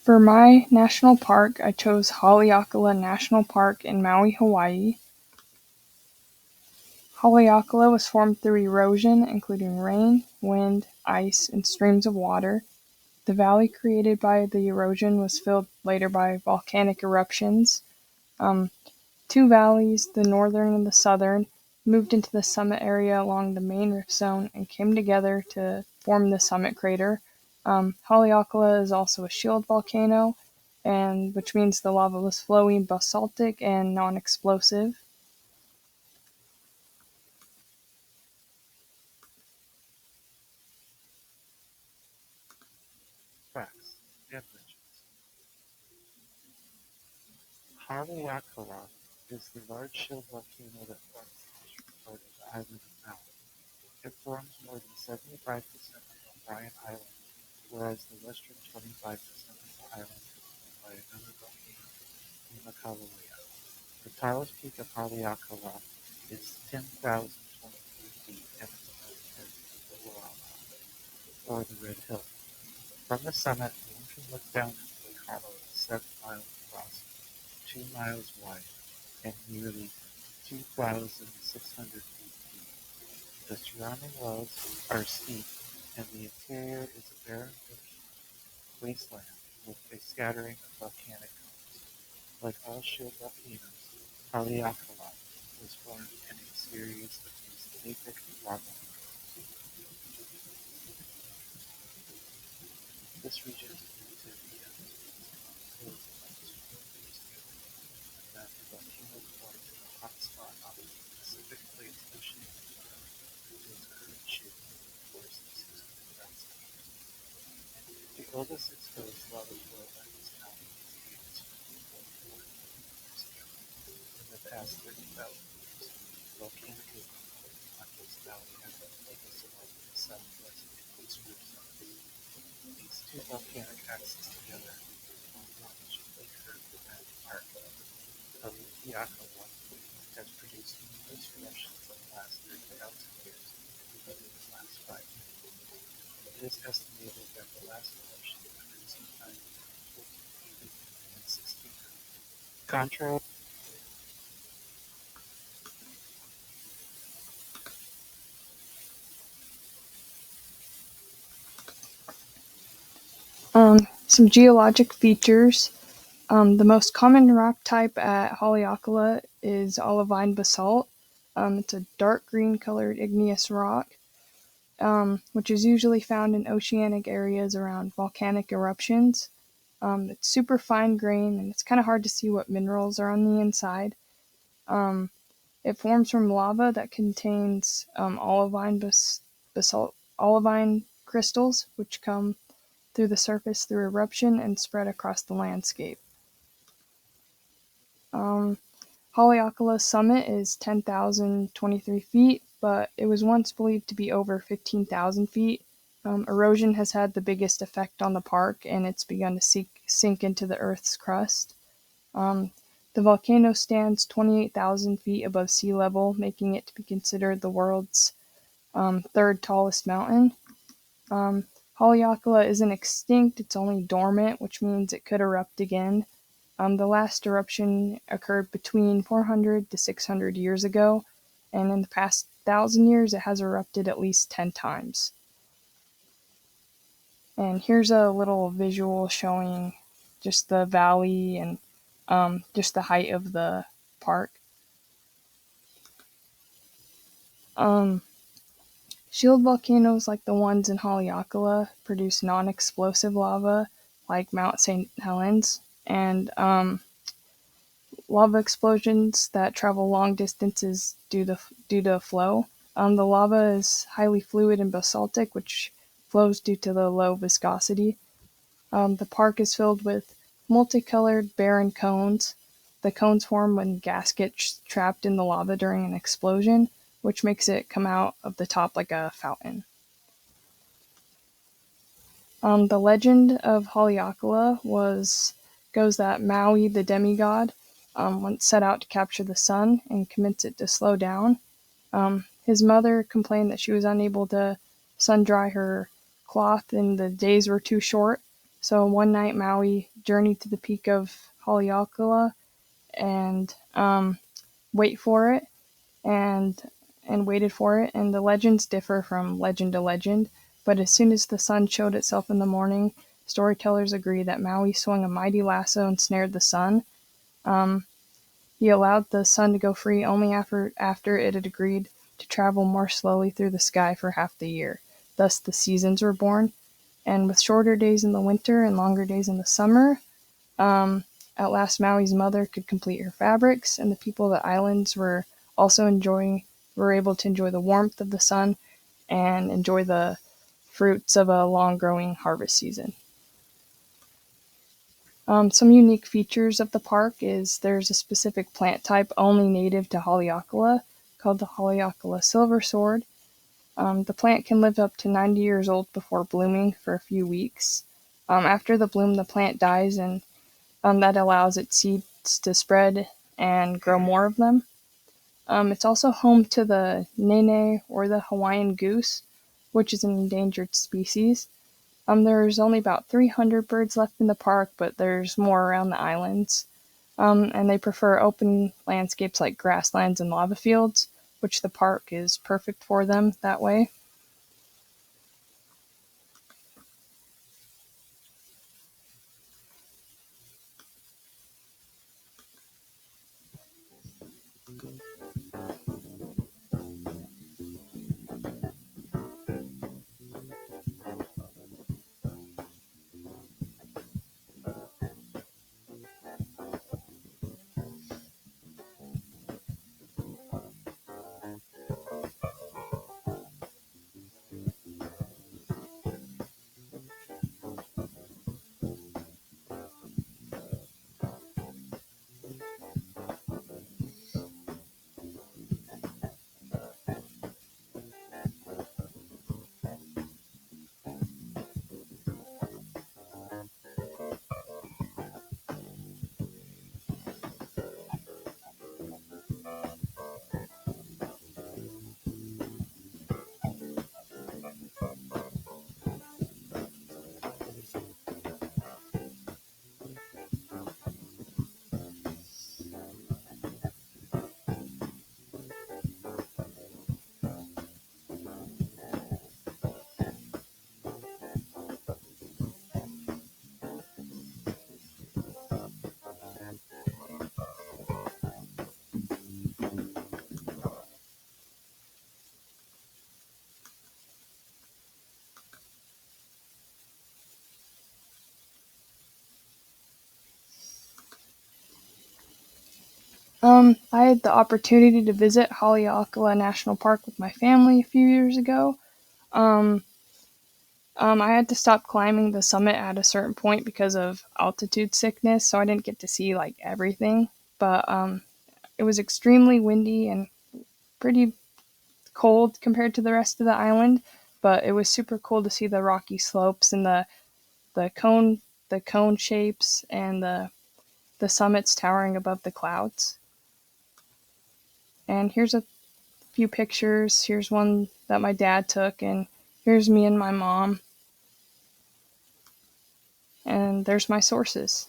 For my national park, I chose Haleakala National Park in Maui, Hawaii. Haleakala was formed through erosion, including rain, wind, ice, and streams of water. The valley created by the erosion was filled later by volcanic eruptions. Um, Two valleys, the northern and the southern, moved into the summit area along the main rift zone and came together to form the summit crater. Haleakala is also a shield volcano, and which means the lava was flowing basaltic and non-explosive. Facts and legends. Haleakala is the large shield volcano that forms the eastern part of the island of Maui. It forms more than 75% of O'Brien Island, whereas the western 25% of the island is formed by another volcano, Haleakala. The tallest peak of Haleakala is 10,023 feet and is known as the Ulala, or the Red Hill. From the summit, one can look down into a hollow 7 miles across, 2 miles wide, and nearly 2,600 feet deep. The surrounding walls are steep, and the interior is a barren wasteland with a scattering of volcanic cones. Like all shield volcanoes, Haleakala was formed in a series of these mafic lava flows. This region is believed to be hills about 2 million years ago, and that the volcano formed in a hot spot off the Pacific Plate's oceanic floor to its current shape over the course of 600,000 years. The oldest exposed lava flow that is known is dated to 4 million years ago. In the past 30,000 years, volcanic activity on this valley has been focused along the southwest and east rim zones. These two volcanic axes together form one gently curved dramatic arc. Haleakala has produced numerous eruptions in the last 30,000 years, and in the last 5 million. It is estimated that the last eruption occurred sometime between 1480 and 1600. Contrary Some geologic features. The most common rock type at Haleakala is olivine basalt. It's a dark green colored igneous rock, which is usually found in oceanic areas around volcanic eruptions. It's super fine grained and it's kind of hard to see what minerals are on the inside. Um, it forms from lava that contains basalt olivine crystals, which come through the surface through eruption and spread across the landscape. Um, Haleakala's summit is 10,023 feet, but it was once believed to be over 15,000 feet. Erosion has had the biggest effect on the park, and it's begun to sink into the Earth's crust. Um, the volcano stands 28,000 feet above sea level, making it to be considered the world's third tallest mountain. Haleakala isn't extinct, it's only dormant, which means it could erupt again. The last eruption occurred between 400 to 600 years ago, and in the past 1,000 years, it has erupted at least 10 times. And here's a little visual showing just the valley and just the height of the park. Um, Shield volcanoes like the ones in Haleakala produce non-explosive lava like Mount St. Helens, and lava explosions that travel long distances due to flow. The lava is highly fluid and basaltic, which flows due to the low viscosity. The park is filled with multicolored barren cones. The cones form when gas gets trapped in the lava during an explosion, which makes it come out of the top like a fountain. The legend of Haleakala goes that Maui, the demigod, once set out to capture the sun and convince it to slow down. His mother complained that she was unable to sun dry her cloth and the days were too short, So one night, Maui journeyed to the peak of Haleakala and wait for it and waited for it. And the legends differ from legend to legend. But as soon as the sun showed itself in the morning, storytellers agree that Maui swung a mighty lasso and snared the sun. Um, he allowed the sun to go free only after it had agreed to travel more slowly through the sky for half the year. Thus, the seasons were born. And with shorter days in the winter and longer days in the summer, um, at last Maui's mother could complete her fabrics, and the people of the islands were able to enjoy the warmth of the sun and enjoy the fruits of a long growing harvest season. Some unique features of the park is there's a specific plant type only native to Haleakala called the Haleakala silver sword. The plant can live up to 90 years old before blooming for a few weeks. After the bloom, the plant dies, and that allows its seeds to spread and grow more of them. It's also home to the nene, or the Hawaiian goose, which is an endangered species. There's only about 300 birds left in the park, but there's more around the islands. And they prefer open landscapes like grasslands and lava fields, which the park is perfect for them that way. I had the opportunity to visit Haleakala National Park with my family a few years ago. Um, I had to stop climbing the summit at a certain point because of altitude sickness, so I didn't get to see like everything. But it was extremely windy and pretty cold compared to the rest of the island. But it was super cool to see the rocky slopes and the cone the cone shapes and the summits towering above the clouds. And here's a few pictures. Here's one that my dad took, and here's me and my mom. And there's my sources.